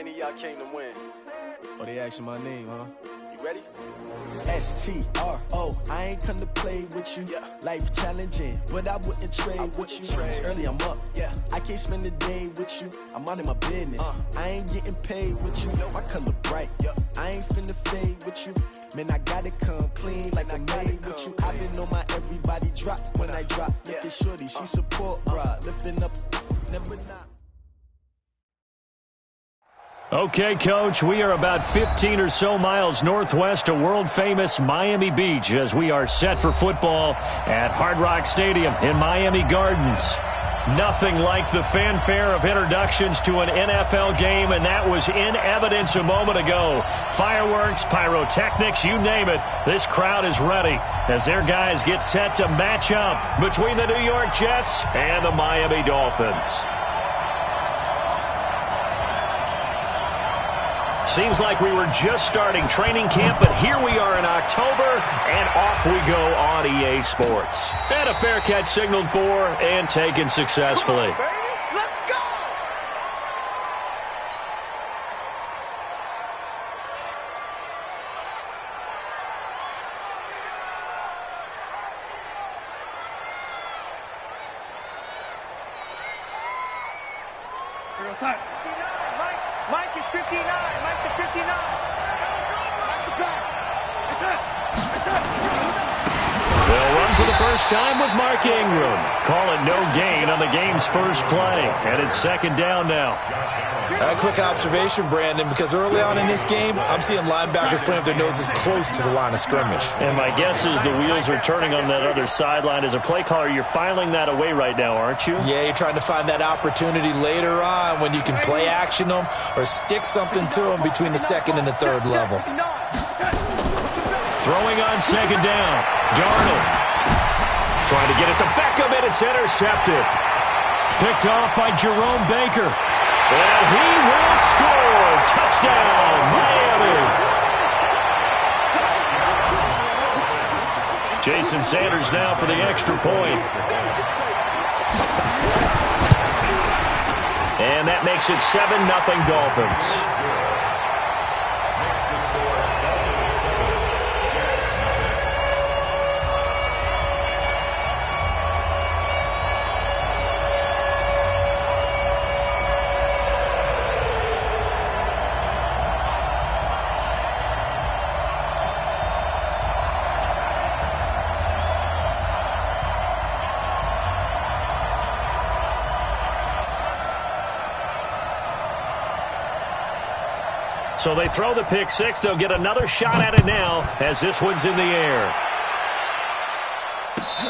any of y'all came to win? Oh, they asking my name, huh? You ready? S-T-R-O, I ain't come to play with you. Life challenging, but I wouldn't trade with you. It's early, I'm up. I can't spend the day with you. I'm minding my business. I ain't getting paid with you. My color bright. I ain't finna fade with you. Man, I gotta come clean like I made with you. I've been on my everybody drop when I drop. Look at shorty, she support, bruh. Lifting up, never not. Okay, Coach, we are about 15 or so miles northwest of world-famous Miami Beach as we are set for football at Hard Rock Stadium in Miami Gardens. Nothing like the fanfare of introductions to an NFL game, and that was in evidence a moment ago. Fireworks, pyrotechnics, you name it. This crowd is ready as their guys get set to match up between the New York Jets and the Miami Dolphins. Seems like we were just starting training camp, but here we are in October, and off we go on EA Sports. And a fair catch signaled for and taken successfully. Come on, baby. Let's go! Here goes Simon. Mike is 59. Mike to 59. Mike the pass. It's it. It's it. They'll run for the first time with Mark Ingram. Call it no gain on the game's first play. And it's second down now. A quick observation, Brandon, because early on in this game, I'm seeing linebackers playing with their noses close to the line of scrimmage. And my guess is the wheels are turning on that other sideline. As a play caller, you're filing that away right now, aren't you? Yeah, you're trying to find that opportunity later on when you can play action them or stick something to them between the second and the third level. Throwing on second down. Darnold trying to get it to Beckham, and it's intercepted. Picked off by Jerome Baker. And he will score. Touchdown, Miami. Jason Sanders now for the extra point. And that makes it 7-0 Dolphins. So they throw the pick six. They'll get another shot at it now as this one's in the air.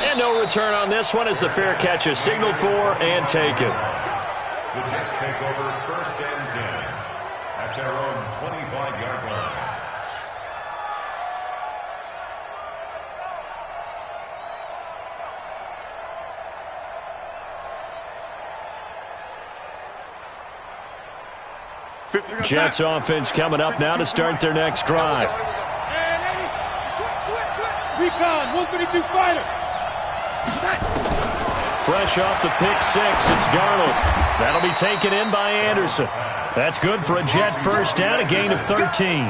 And no return on this one as the fair catch is signaled for and taken. The Jets take over first and 10 at their own 25-yard line. Jets offense coming up now to start their next drive. Recon, 132 fighter. Fresh off the pick six, it's Darnold. That'll be taken in by Anderson. That's good for a Jet first down, a gain of 13.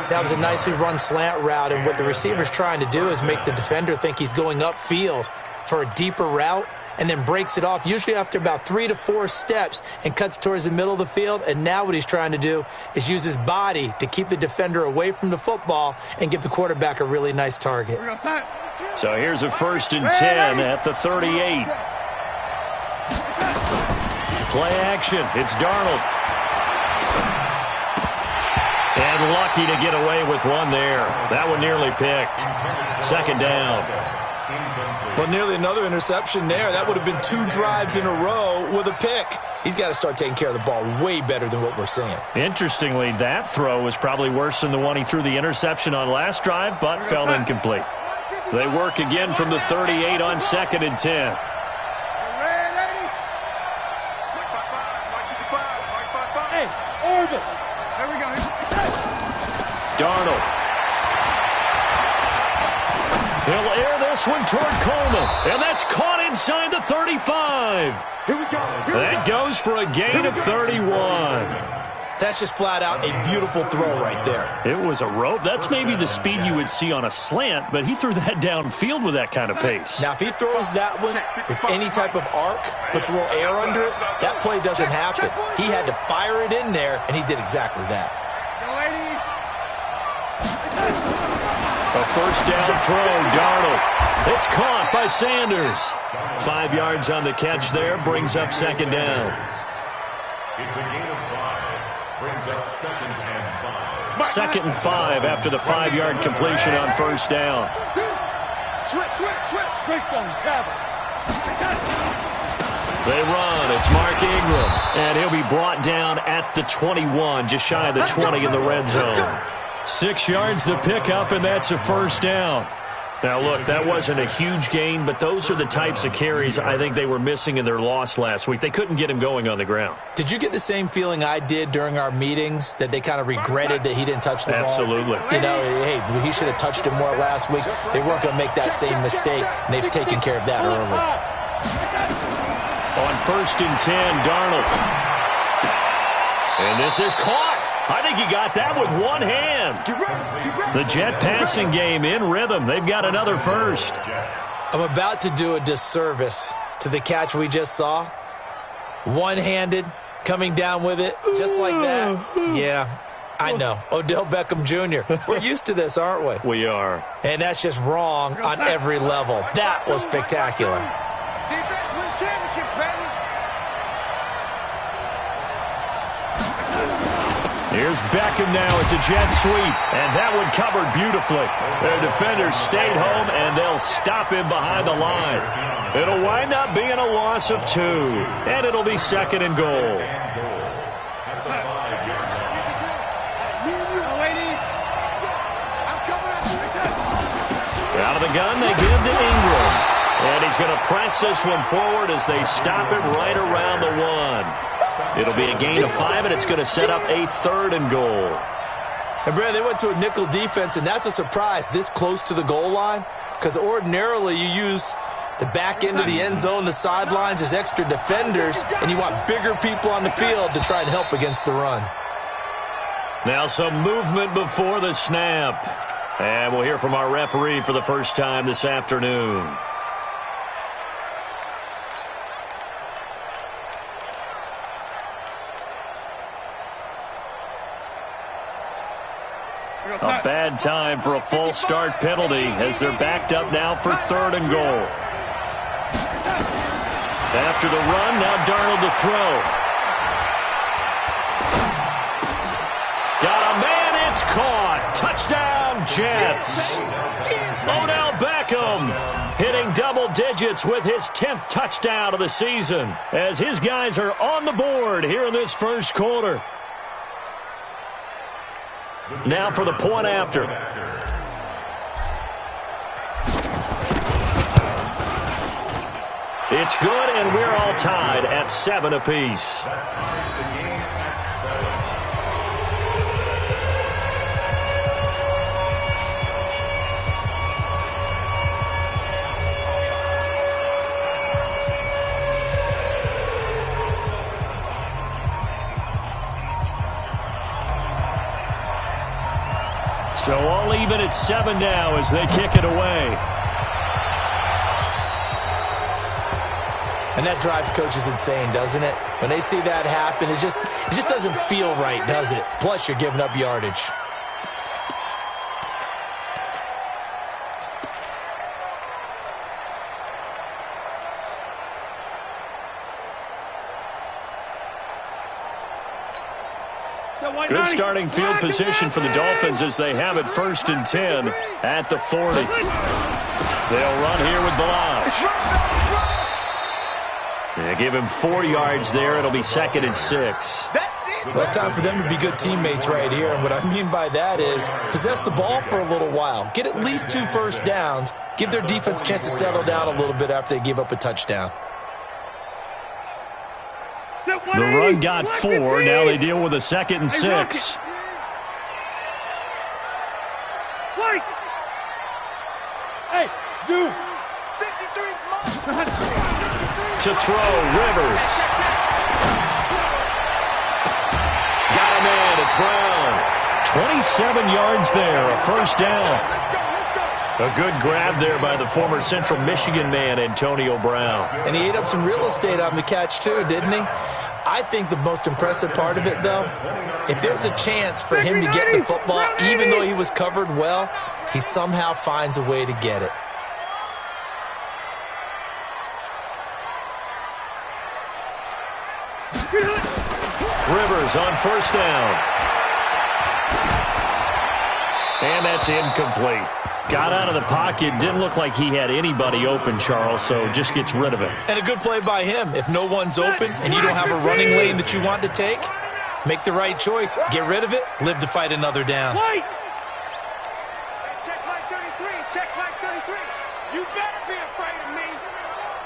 That was a nicely run slant route, and what the receiver's trying to do is make the defender think he's going upfield for a deeper route, and then breaks it off, usually after about 3 to 4 steps, and cuts towards the middle of the field. And now what he's trying to do is use his body to keep the defender away from the football and give the quarterback a really nice target. So here's a 1st and 10 at the 38. Play action. It's Darnold. And lucky to get away with one there. That one nearly picked. Second down. Well, nearly another interception there. That would have been 2 drives in a row with a pick. He's got to start taking care of the ball way better than what we're seeing. Interestingly, that throw was probably worse than the one he threw the interception on last drive, but fell incomplete. They work again from the 38 on 2nd and 10. Hey, Orbit. There we go. Darnold. He'll air this one toward Coleman, and that's caught inside the 35. Here we go. That goes for a gain of 31. That's just flat out a beautiful throw right there. It was a rope. That's maybe the speed you would see on a slant, but he threw that downfield with that kind of pace. Now, if he throws that one with any type of arc, puts a little air under it, that play doesn't happen. He had to fire it in there, and he did exactly that. A first down throw, Darnold. It's caught by Sanders. 5 yards on the catch there, brings up second down. It's a gain of 5. Brings up 2nd and 5. 2nd and 5 after the 5-yard completion on first down. Switch. Greystone, travel. They run. It's Mark Ingram. And he'll be brought down at the 21, just shy of the 20 in the red zone. 6 yards the pickup, and that's a first down. Now, look, that wasn't a huge gain, but those are the types of carries I think they were missing in their loss last week. They couldn't get him going on the ground. Did you get the same feeling I did during our meetings, that they kind of regretted that he didn't touch the ball? Absolutely. You know, hey, he should have touched it more last week. They weren't going to make that same mistake, and they've taken care of that early. On 1st and 10, Darnold. And this is caught. I think he got that with one hand. The Jet passing game in rhythm. They've got another first. I'm about to do a disservice to the catch we just saw. One-handed, coming down with it, just like that. Yeah, I know. Odell Beckham Jr. We're used to this, aren't we? We are. And that's just wrong on every level. That was spectacular. Defense wins championships, baby. Here's Beckham now. It's a jet sweep, and that one covered beautifully. Their defenders stayed home, and they'll stop him behind the line. It'll wind up being a loss of 2, and it'll be 2nd and goal. Out of the gun, they give to Ingram. And he's going to press this one forward as they stop him right around the 1. It'll be a gain of 5, and it's going to set up a 3rd and goal. And, Brad, they went to a nickel defense, and that's a surprise this close to the goal line, because ordinarily you use the back end of the end zone, the sidelines as extra defenders, and you want bigger people on the field to try and help against the run. Now some movement before the snap. And we'll hear from our referee for the first time this afternoon. A bad time for a false start penalty as they're backed up now for 3rd and goal. After the run, now Darnold to throw. Got a man, it's caught. Touchdown, Jets. Odell Beckham hitting double digits with his 10th touchdown of the season as his guys are on the board here in this first quarter. Now for the point after. It's good, and we're all tied at 7 apiece. So all even at 7 now as they kick it away. And that drives coaches insane, doesn't it? When they see that happen, it just doesn't feel right, does it? Plus, you're giving up yardage. Good starting field position for the Dolphins as they have it 1st and 10 at the 40. They'll run here with Balazs. They give him 4 yards there. It'll be 2nd and 6. Well, it's time for them to be good teammates right here. And what I mean by that is possess the ball for a little while. Get at least 2 first downs. Give their defense a chance to settle down a little bit after they give up a touchdown. The run got 4. Now they deal with a 2nd and 6. Hey, Zoo. To throw, Rivers. Got a man It's Brown. 27 yards there, a first down. A good grab there by the former Central Michigan man, Antonio Brown. And he ate up some real estate on the catch, too, didn't he? I think the most impressive part of it, though, if there was a chance for him to get the football, even though he was covered well, he somehow finds a way to get it. Rivers on first down. And that's incomplete. Got out of the pocket. Didn't look like he had anybody open, Charles, so just gets rid of it. And a good play by him. If no one's open and you don't have a running lane that you want to take, make the right choice. Get rid of it. Live to fight another down. Check Mike 33. Check Mike 33. You better be afraid of me.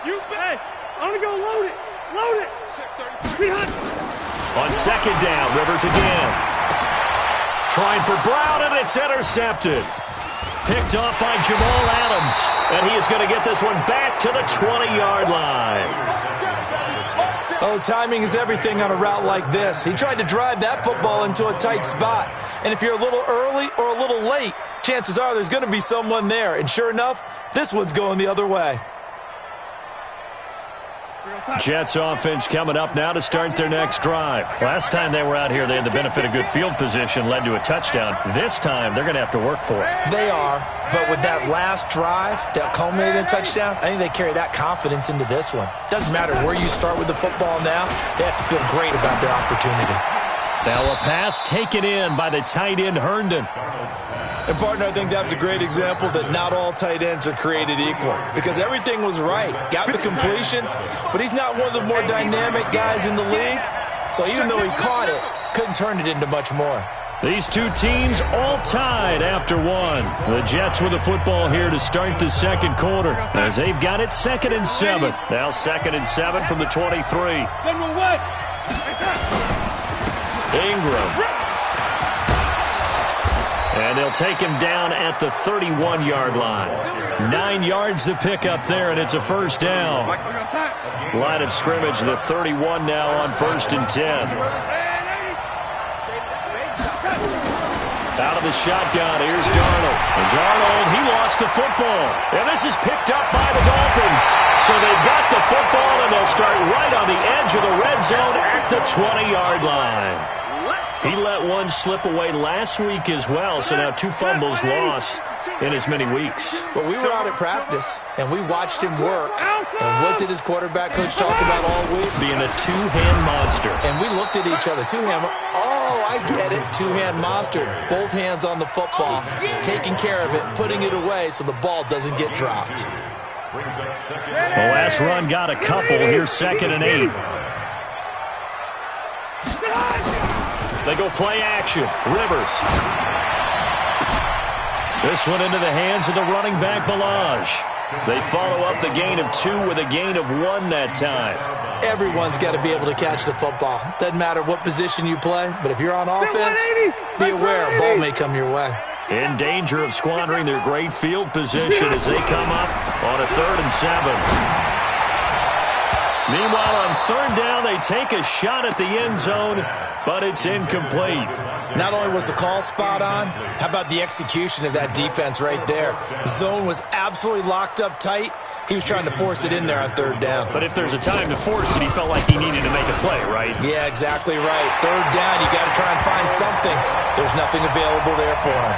You better. Hey, I'm going to go load it. Load it. Check 33. On second down, Rivers again. Trying for Brown, and it's intercepted. Picked off by Jamal Adams. And he is going to get this one back to the 20-yard line. Oh, timing is everything on a route like this. He tried to drive that football into a tight spot. And if you're a little early or a little late, chances are there's going to be someone there. And sure enough, this one's going the other way. Jets offense coming up now to start their next drive. Last time they were out here, they had the benefit of good field position, led to a touchdown. This time, they're going to have to work for it. They are, but with that last drive that culminated in a touchdown, I think they carry that confidence into this one. Doesn't matter where you start with the football now, they have to feel great about their opportunity. Now a pass taken in by the tight end, Herndon. And, partner, I think that's a great example that not all tight ends are created equal because everything was right. Got the completion, but he's not one of the more dynamic guys in the league. So even though he caught it, couldn't turn it into much more. These two teams all tied after one. The Jets with the football here to start the second quarter as they've got it 2nd and 7. Now 2nd and 7 from the 23. Ingram. And they'll take him down at the 31-yard line. 9 yards to pick up there, and it's a first down. Line of scrimmage, the 31 now on 1st and 10. Out of the shotgun, here's Darnold. And Darnold, he lost the football. And this is picked up by the Dolphins. So they've got the football, and they'll start right on the edge of the red zone at the 20-yard line. He let one slip away last week as well, so now 2 fumbles lost in as many weeks. Well, we were out at practice, and we watched him work. And what did his quarterback coach talk about all week? Being a two-hand monster. And we looked at each other. Two-hand. Oh, I get it. Two-hand monster. Both hands on the football, taking care of it, putting it away so the ball doesn't get dropped. The last run got a couple. Here's 2nd and 8. They go play action. Rivers. This one into the hands of the running back, Balaj. They follow up the gain of 2 with a gain of 1 that time. Everyone's got to be able to catch the football. Doesn't matter what position you play, but if you're on offense, be aware a ball may come your way. In danger of squandering their great field position as they come up on a 3rd and 7. Meanwhile, on 3rd down, they take a shot at the end zone, but it's incomplete. Not only was the call spot on, how about the execution of that defense right there? The zone was absolutely locked up tight. He was trying to force it in there on 3rd down. But if there's a time to force it, he felt like he needed to make a play, right? Yeah, exactly right. 3rd down, you got to try and find something. There's nothing available there for him.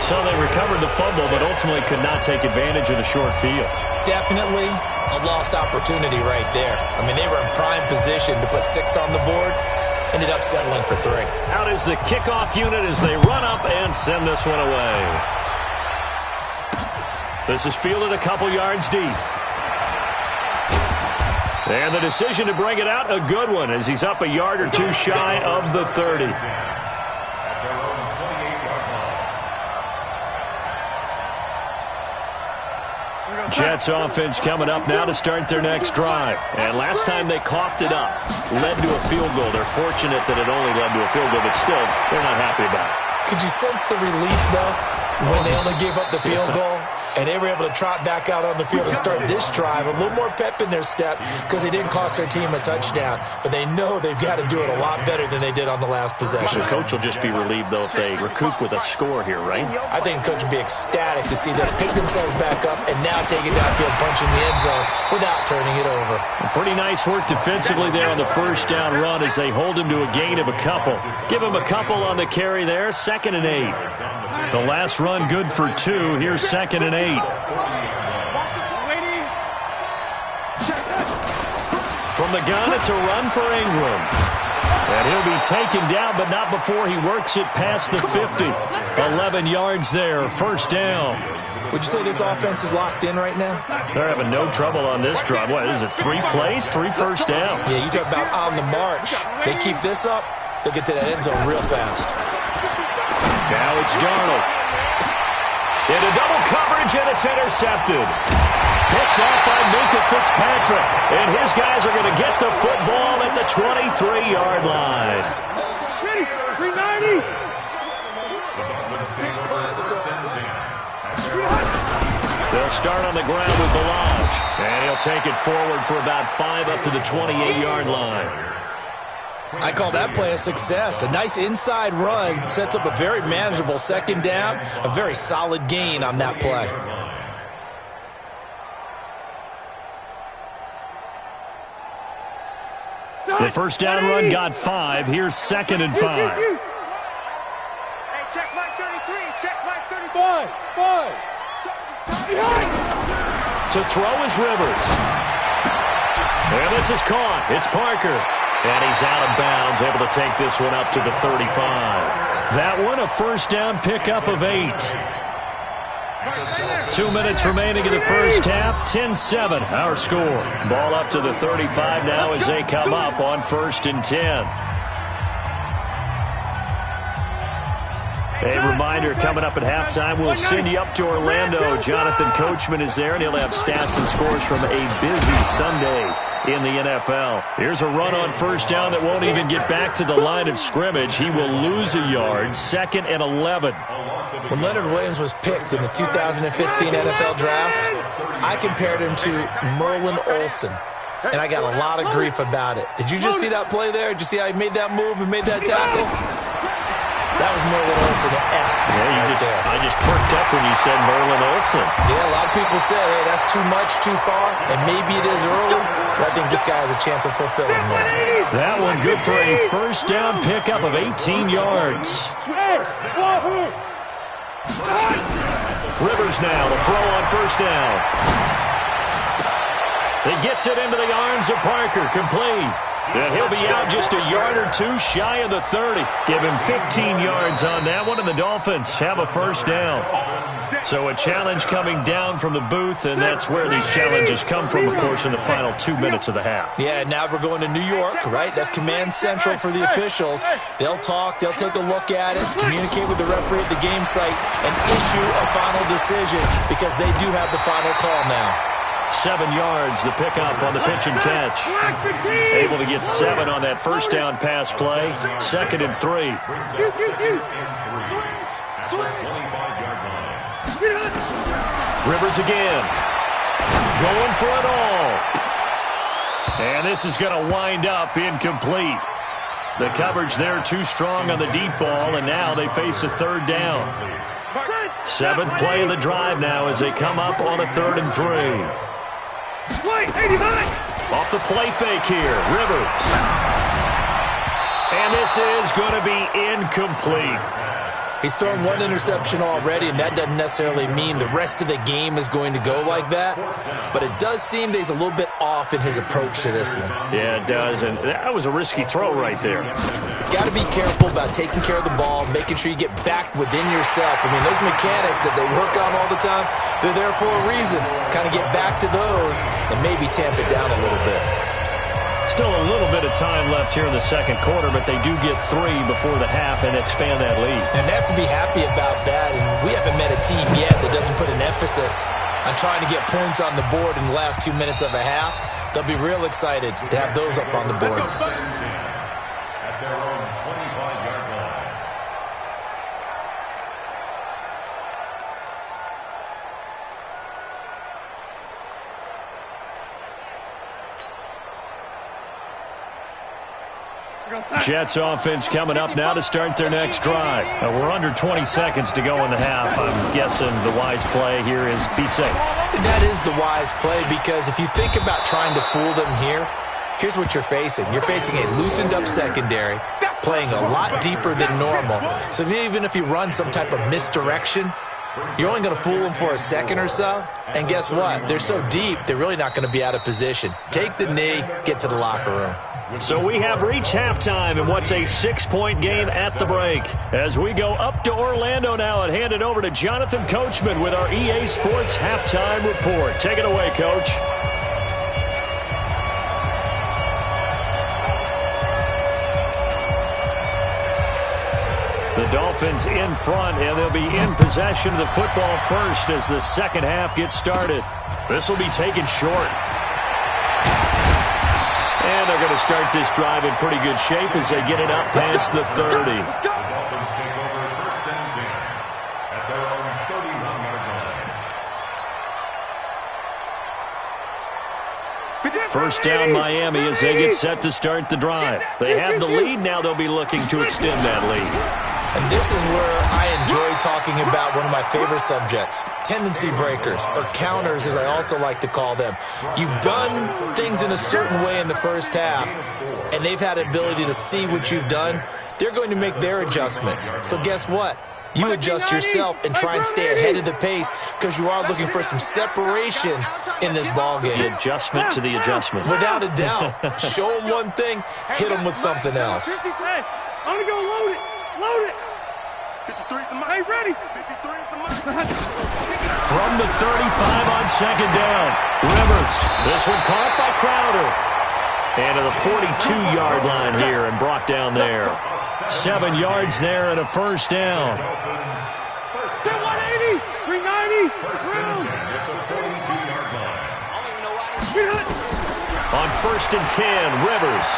So they recovered the fumble, but ultimately could not take advantage of the short field. Definitely a lost opportunity right there. I mean, they were in prime position to put 6 on the board. Ended up settling for 3. Out is the kickoff unit as they run up and send this one away. This is fielded a couple yards deep. And the decision to bring it out, a good one, as he's up a yard or 2 shy of the 30. Jets offense coming up now to start their next drive. And last time they coughed it up, led to a field goal. They're fortunate that it only led to a field goal, but still, they're not happy about it. Could you sense the relief, though, when they only gave up the field goal? And they were able to trot back out on the field and start this drive. A little more pep in their step because they didn't cost their team a touchdown. But they know they've got to do it a lot better than they did on the last possession. The coach will just be relieved, though, if they recoup with a score here, right? I think the coach will be ecstatic to see them pick themselves back up and now take it downfield, punching the end zone without turning it over. Pretty nice work defensively there on the first down run as they hold him to a gain of a couple. Give him a couple on the carry there, 2nd and 8. The last run good for 2. Here's 2nd and 8. From the gun, it's a run for Ingram. And he'll be taken down, but not before he works it past the 50. 11 yards there, first down. Would you say this offense is locked in right now? They're having no trouble on this drive. What is it, 3 plays, 3 first downs? Yeah, you talk about on the march. They keep this up, they'll get to that end zone real fast. Now it's Darnold. Into double coverage, and it's intercepted. Picked off by Minka Fitzpatrick. And his guys are going to get the football at the 23-yard line. Ready, 390. They'll start on the ground with Balaj. And he'll take it forward for about 5 up to the 28-yard line. I call that play a success. A nice inside run sets up a very manageable 2nd down. A very solid gain on that play. The first down run got 5. Here's 2nd and 5. Hey, check Mike 33. Check Mike 35. 5. To throw is Rivers. And this is caught. It's Parker. And he's out of bounds, able to take this one up to the 35. That one a first down pickup of 8. 2 minutes remaining in the first half. 10-7 our score. Ball up to the 35 now as they come up on 1st and 10. A reminder, coming up at halftime, we'll send you up to Orlando. Jonathan Coachman is there, and he'll have stats and scores from a busy Sunday in the NFL. Here's a run on first down that won't even get back to the line of scrimmage. He will lose a yard, 2nd and 11. When Leonard Williams was picked in the 2015 NFL Draft, I compared him to Merlin Olsen, and I got a lot of grief about it. Did you just see that play there? Did you see how he made that move and made that tackle? That was Merlin Olsen-esque. Yeah, I just perked up when you said Merlin Olsen. Yeah, a lot of people said, hey, that's too much, too far, and maybe it is early, but I think this guy has a chance of fulfilling that. That one good for a first down pickup of 18 yards. Rivers now to throw on first down. He gets it into the arms of Parker, complete. And he'll be out just a yard or 2 shy of the 30. Give him 15 yards on that one, and the Dolphins have a first down. So a challenge coming down from the booth, and that's where these challenges come from, of course, in the final 2 minutes of the half. Yeah, now we're going to New York, right? That's command central for the officials. They'll talk, they'll take a look at it, communicate with the referee at the game site, and issue a final decision because they do have the final call now. 7 yards, the pickup on the pitch and catch. Able to get 7 on that first down pass play. 2nd and 3. Rivers again. Going for it all. And this is going to wind up incomplete. The coverage there too strong on the deep ball, and now they face a 3rd down. 7th play of the drive now as they come up on a 3rd and 3. Off the play fake here, Rivers. And this is going to be incomplete. He's thrown 1 interception already, and that doesn't necessarily mean the rest of the game is going to go like that. But it does seem that he's a little bit off in his approach to this one. Yeah, it does, and that was a risky throw right there. Got to be careful about taking care of the ball, making sure you get back within yourself. I mean, those mechanics that they work on all the time, they're there for a reason. Kind of get back to those and maybe tamp it down a little bit. Still a little bit of time left here in the second quarter, but they do get 3 before the half and expand that lead. And they have to be happy about that, and we haven't met a team yet that doesn't put an emphasis on trying to get points on the board in the last 2 minutes of a half. They'll be real excited to have those up on the board. At their own 25-yard line. Jets offense coming up now to start their next drive. We're under 20 seconds to go in the half. I'm guessing the wise play here is be safe. That is the wise play, because if you think about trying to fool them here, here's what you're facing. You're facing a loosened-up secondary, playing a lot deeper than normal. So even if you run some type of misdirection, you're only going to fool them for a second or so. And guess what? They're so deep, they're really not going to be out of position. Take the knee, get to the locker room. So we have reached halftime in what's a 6-point game at the break. As we go up to Orlando now and hand it over to Jonathan Coachman with our EA Sports Halftime Report. Take it away, Coach. The Dolphins in front, and they'll be in possession of the football first as the second half gets started. This will be taken short. And they're going to start this drive in pretty good shape as they get it up past the 30. The Dolphins take over first and 10 at their own 31-yard line. First down Miami as they get set to start the drive. They have the lead. Now they'll be looking to extend that lead. And this is where I enjoy talking about one of my favorite subjects, tendency breakers, or counters as I also like to call them. You've done things in a certain way in the first half, and they've had the ability to see what you've done. They're going to make their adjustments. So guess what? You adjust yourself and try and stay ahead of the pace, because you are looking for some separation in this ball game. The adjustment to the adjustment. Without a doubt. Show them one thing, hit them with something else. Hey, I'm going to go load it. Load it. 53 at the mic. Hey, ready. 53 at the mic. From the 35 on second down, Rivers. This one caught by Crowder. And to the 42-yard line here and brought down there. 7 yards there and a first down. Step 180. 390. Round. On first and 10, Rivers.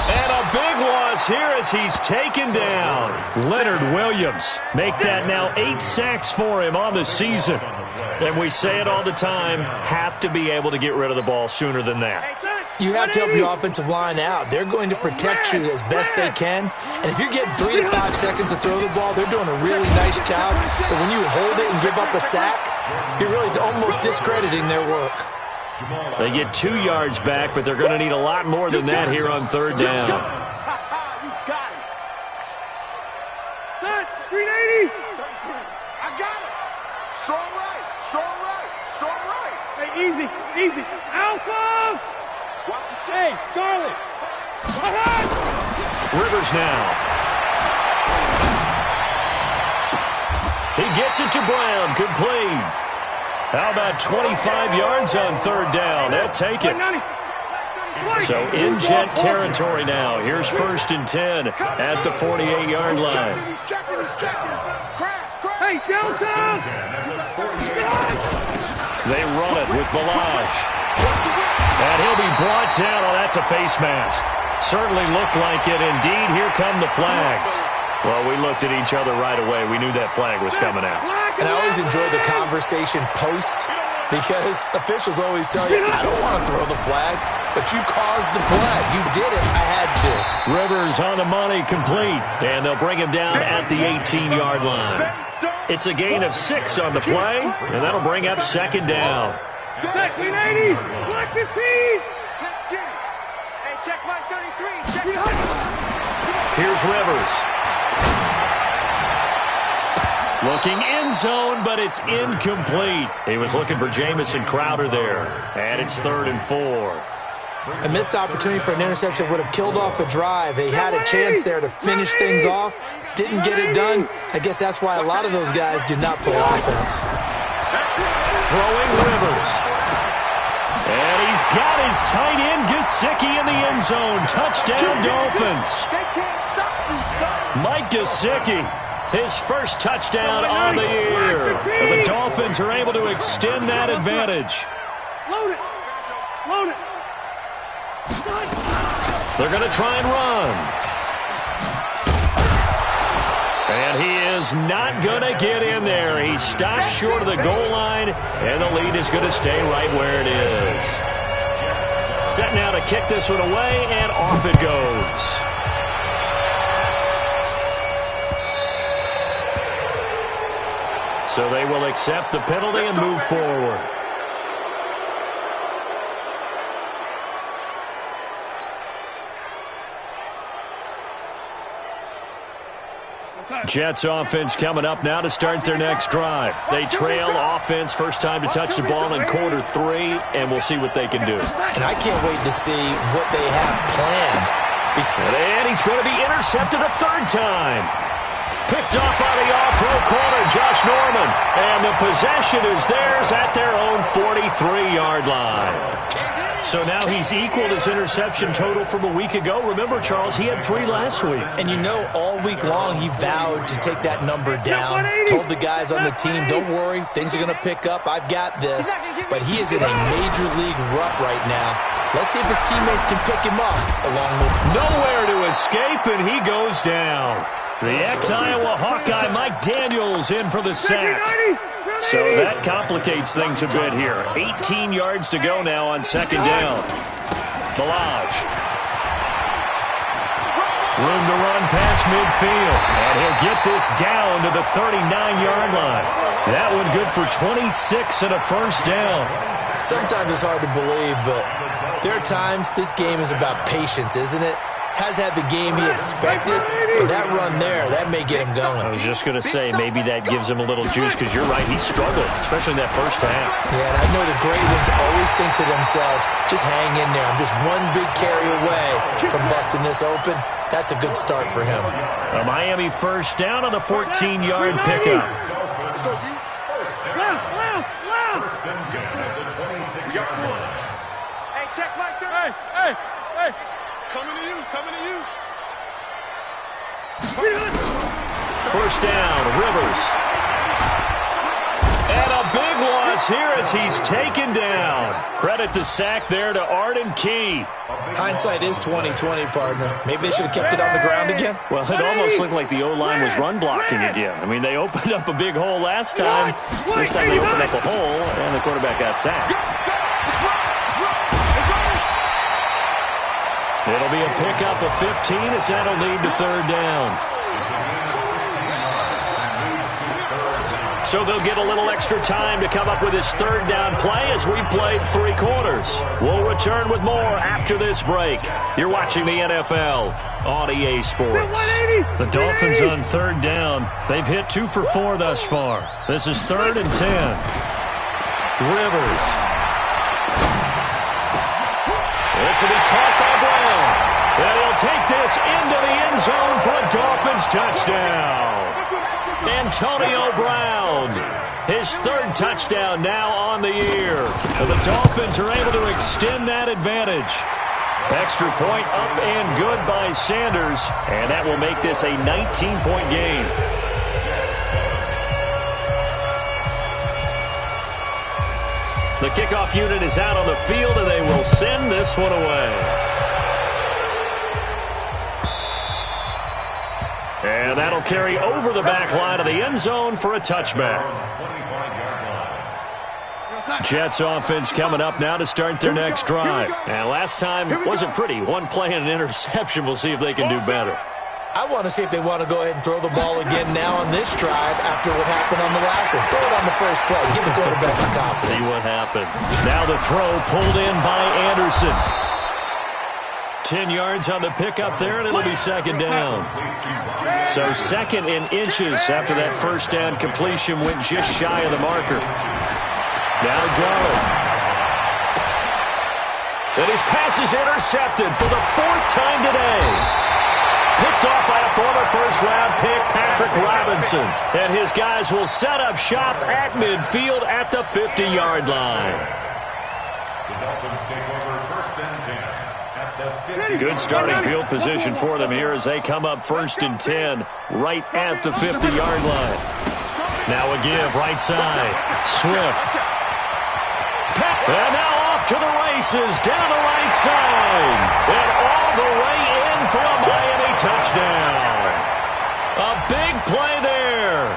And a big loss here as he's taken down. Leonard Williams. Make that now 8 sacks for him on the season. And we say it all the time, have to be able to get rid of the ball sooner than that. You have to help your offensive line out. They're going to protect you as best they can. And if you're getting 3 to 5 seconds to throw the ball, they're doing a really nice job. But when you hold it and give up a sack, you're really almost discrediting their work. They get 2 yards back, but they're going to need a lot more than that here on third down. You got it. Set. 380. 33. I got it. Strong right. Strong right. Strong right. Hey, easy. Easy. Alpha. Watch the shade. Charlie. Rivers now. He gets it to Brown. Complete. How about 25 yards on third down? They'll take it. So in Jet territory now. Here's first and 10 at the 48-yard line. He's checking. He's checking. Crash. Crash. Hey, downtown. They run it with Balaj. And he'll be brought down. Oh, that's a face mask. Certainly looked like it. Indeed, here come the flags. Well, we looked at each other right away. We knew that flag was coming out. And I always enjoy the conversation post, because officials always tell you, I don't want to throw the flag, but you caused the play. You did it. I had to. Rivers on the money, complete. And they'll bring him down at the 18-yard line. It's a gain of 6 on the play, and that'll bring up second down. Set. 380. Black 15. Let's get it. Hey, check my 33. Check it out. Here's Rivers. Looking end zone, but it's incomplete. He was looking for Jamison Crowder there. And it's 3rd and 4. A missed opportunity for an interception would have killed off a drive. They had a chance there to finish things off. Didn't get it done. I guess that's why a lot of those guys do not play offense. Throwing Rivers. And he's got his tight end, Gesicki, in the end zone. Touchdown, Dolphins. They can't stop you, son. Mike Gesicki, his first touchdown on the year. The Dolphins are able to extend that advantage. Load it. Load it. They're going to try and run. And he is not going to get in there. He stopped short of the goal line, and the lead is going to stay right where it is. Set now to kick this one away, and off it goes. So they will accept the penalty and move forward. Jets offense coming up now to start their next drive. They trail offense, first time to touch the ball in quarter 3, and we'll see what they can do. And I can't wait to see what they have planned. And he's going to be intercepted a third time. Picked off by the all-pro corner, Josh Norman. And the possession is theirs at their own 43-yard line. So now he's equaled his interception total from a week ago. Remember, Charles, he had 3 last week. And you know, all week long he vowed to take that number down. Told the guys on the team, don't worry, things are going to pick up. I've got this. But he is in a major league rut right now. Let's see if his teammates can pick him up along the... Nowhere to escape, and he goes down. The ex-Iowa Hawkeye Mike Daniels in for the sack. So that complicates things a bit here. 18 yards to go now on second down. Balaj. Room to run past midfield. And he'll get this down to the 39-yard line. That one good for 26 and a first down. Sometimes it's hard to believe, but there are times this game is about patience, isn't it? Has had the game he expected, but that run there, that may get him going. I was just going to say, maybe that gives him a little juice, because you're right, he struggled, especially in that first half. Yeah, and I know the great ones always think to themselves, just hang in there. I'm just one big carry away from busting this open. That's a good start for him. A Miami first down on the 14-yard pickup. First and 10 at the 26-yard line. Hey, check Mike. Hey. Coming to you. First down, Rivers. And a big loss here as he's taken down. Credit the sack there to Arden Key. Hindsight is 20/20, partner. Maybe they should have kept it on the ground again. Well, it almost looked like the O-line was run blocking again. I mean, they opened up a big hole last time. This time they opened up a hole, and the quarterback got sacked. It'll be a pickup of 15 as that'll lead to third down. So they'll get a little extra time to come up with his third down play as we played 3 quarters. We'll return with more after this break. You're watching the NFL on EA Sports. The Dolphins on third down. They've hit 2 for 4 thus far. This is 3rd and 10. Rivers. This will be caught by Brown. And he'll take this into the end zone for a Dolphins touchdown. Antonio Brown, his 3rd touchdown now on the year. And the Dolphins are able to extend that advantage. Extra point up and good by Sanders. And that will make this a 19-point game. The kickoff unit is out on the field, and they will send this one away. And that'll carry over the back line of the end zone for a touchback. Jets offense coming up now to start their next drive. And last time wasn't pretty. 1 play and an interception. We'll see if they can do better. I want to see if they want to go ahead and throw the ball again now on this drive after what happened on the last one. Throw it on the first play. Give the quarterback some confidence. See what happens. Now the throw pulled in by Anderson. 10 yards on the pickup there, and it'll be second down. So second in inches after that first down completion went just shy of the marker. Now Darnold. And his pass is intercepted for the 4th time today. Picked off by a former first-round pick, Patrick Robinson. And his guys will set up shop at midfield at the 50-yard line. The Dolphins take over first and 10 at the 50. Good starting field position for them here as they come up 1st and 10 right at the 50-yard line. Now a give right side. Swift. And now off to the races down the right side. And all the way in for a Miami touchdown. A big play there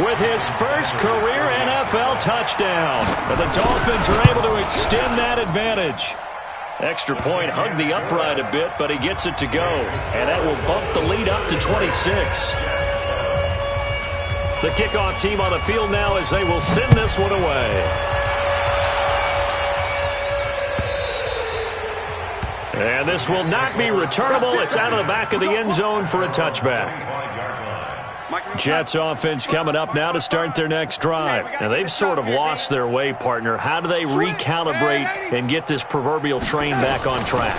with his first career NFL touchdown. And the Dolphins are able to extend that advantage. Extra point, hugged the upright a bit, but he gets it to go. And that will bump the lead up to 26. The kickoff team on the field now as they will send this one away. And this will not be returnable. It's out of the back of the end zone for a touchback. Jets offense coming up now to start their next drive. Now, they've sort of lost their way, partner. How do they recalibrate and get this proverbial train back on track?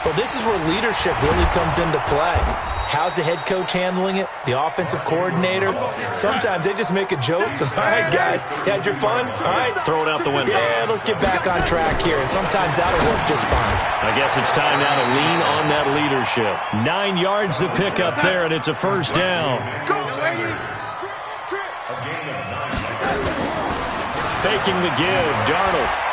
Well, this is where leadership really comes into play. How's the head coach handling it? The offensive coordinator? Sometimes they just make a joke. All right, guys, you had your fun? All right. Throw it out the window. Yeah, let's get back on track here. And sometimes that'll work just fine. I guess it's time now to lean on that leadership. 9 yards to pick up there, and it's a first down. Faking the give, Darnold.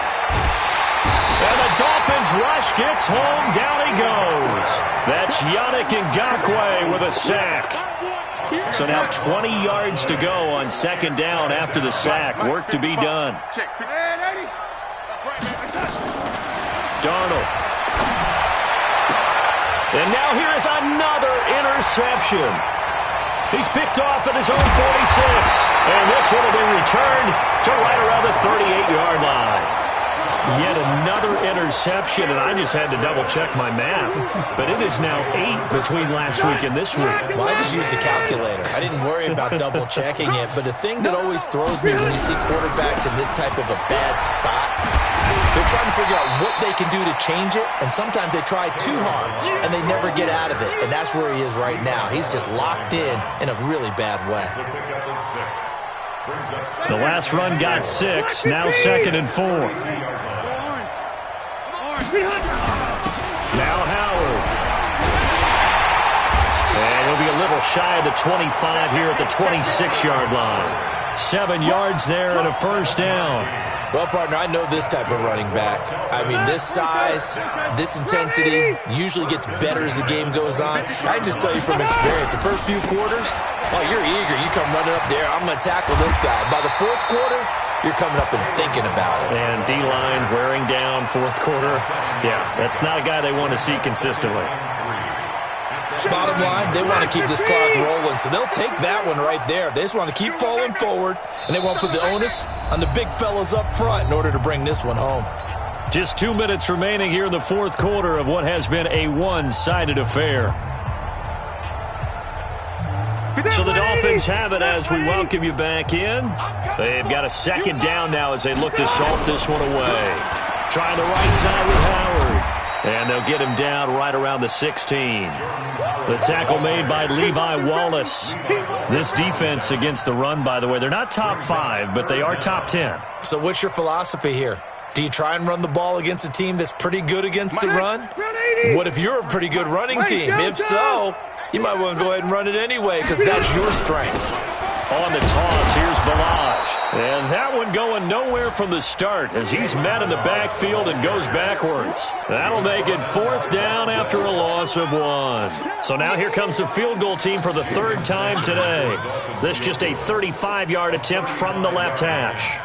And the Dolphins rush gets home. Down he goes. That's Yannick Ngakoue with a sack. So now 20 yards to go on second down after the sack. Work to be done. Darnold. And now here is another interception. He's picked off at his own 46. And this one will be returned to right around the 38-yard line. Yet another interception, and I just had to double-check my math. But it is now 8 between last week and this week. Well, I just used a calculator. I didn't worry about double-checking it. But the thing that always throws me when you see quarterbacks in this type of a bad spot, they're trying to figure out what they can do to change it, and sometimes they try too hard, and they never get out of it. And that's where he is right now. He's just locked in a really bad way. The last run got 6, now 2nd and 4. Now Howard. And he'll be a little shy of the 25 here at the 26-yard line. 7 yards there and a first down. Well, partner, I know this type of running back. I mean, this size, this intensity usually gets better as the game goes on. I can just tell you from experience, the first few quarters, oh, you're eager. You come running up there, I'm going to tackle this guy. By the fourth quarter, you're coming up and thinking about it. And D-line wearing down fourth quarter. Yeah, that's not a guy they want to see consistently. Bottom line, they want to keep this clock rolling, so they'll take that one right there. They just want to keep falling forward, and they want to put the onus on the big fellas up front in order to bring this one home. Just 2 minutes remaining here in the fourth quarter of what has been a one-sided affair. So the Dolphins have it as we welcome you back in. They've got a second down now as they look to salt this one away. Trying the right side with Howard. And they'll get him down right around the 16. The tackle made by Levi Wallace. This defense against the run, by the way, they're not top 5, but they are top 10. So what's your philosophy here? Do you try and run the ball against a team that's pretty good against the run? What if you're a pretty good running team? If so, you might want to go ahead and run it anyway because that's your strength. On the toss, here's Balaj. And that one going nowhere from the start as he's met in the backfield and goes backwards. That'll make it fourth down after a loss of 1. So now here comes the field goal team for the third time today. This just a 35-yard attempt from the left hash.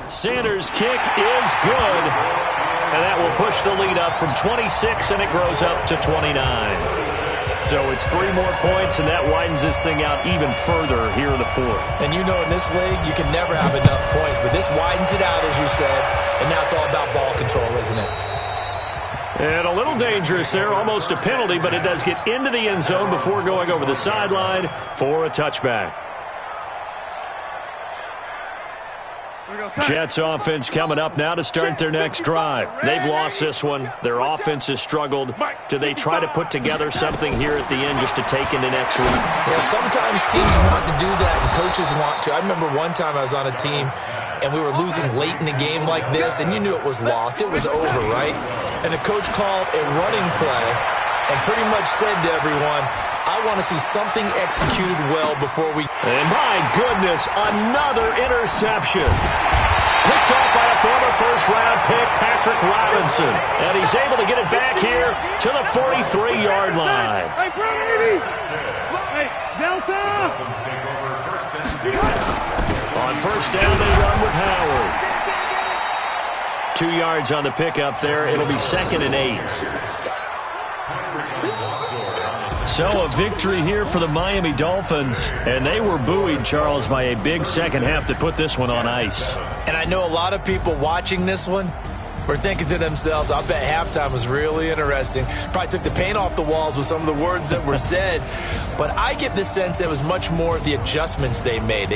Sanders' kick is good, and that will push the lead up from 26, and it grows up to 29. So it's 3 more points, and that widens this thing out even further here in the fourth. And you know in this league, you can never have enough points, but this widens it out, as you said, and now it's all about ball control, isn't it? And a little dangerous there, almost a penalty, but it does get into the end zone before going over the sideline for a touchback. Jets offense coming up now to start their next drive. They've lost this one. Their offense has struggled. Do they try to put together something here at the end just to take into next week? Yeah, sometimes teams want to do that and coaches want to. I remember one time I was on a team and we were losing late in a game like this, and you knew it was lost. It was over, right? And the coach called a running play and pretty much said to everyone, I want to see something executed well before we... And my goodness, another interception. Picked off by a former first-round pick, Patrick Robinson. And he's able to get it back here to the 43-yard line. Hey, Brady! Hey, Delta! On first down, they run with Howard. 2 yards on the pickup there. It'll be 2nd and 8. So a victory here for the Miami Dolphins. And they were buoyed, Charles, by a big second half that put this one on ice. And I know a lot of people watching this one were thinking to themselves, I bet halftime was really interesting. Probably took the paint off the walls with some of the words that were said. But I get the sense it was much more the adjustments they made. They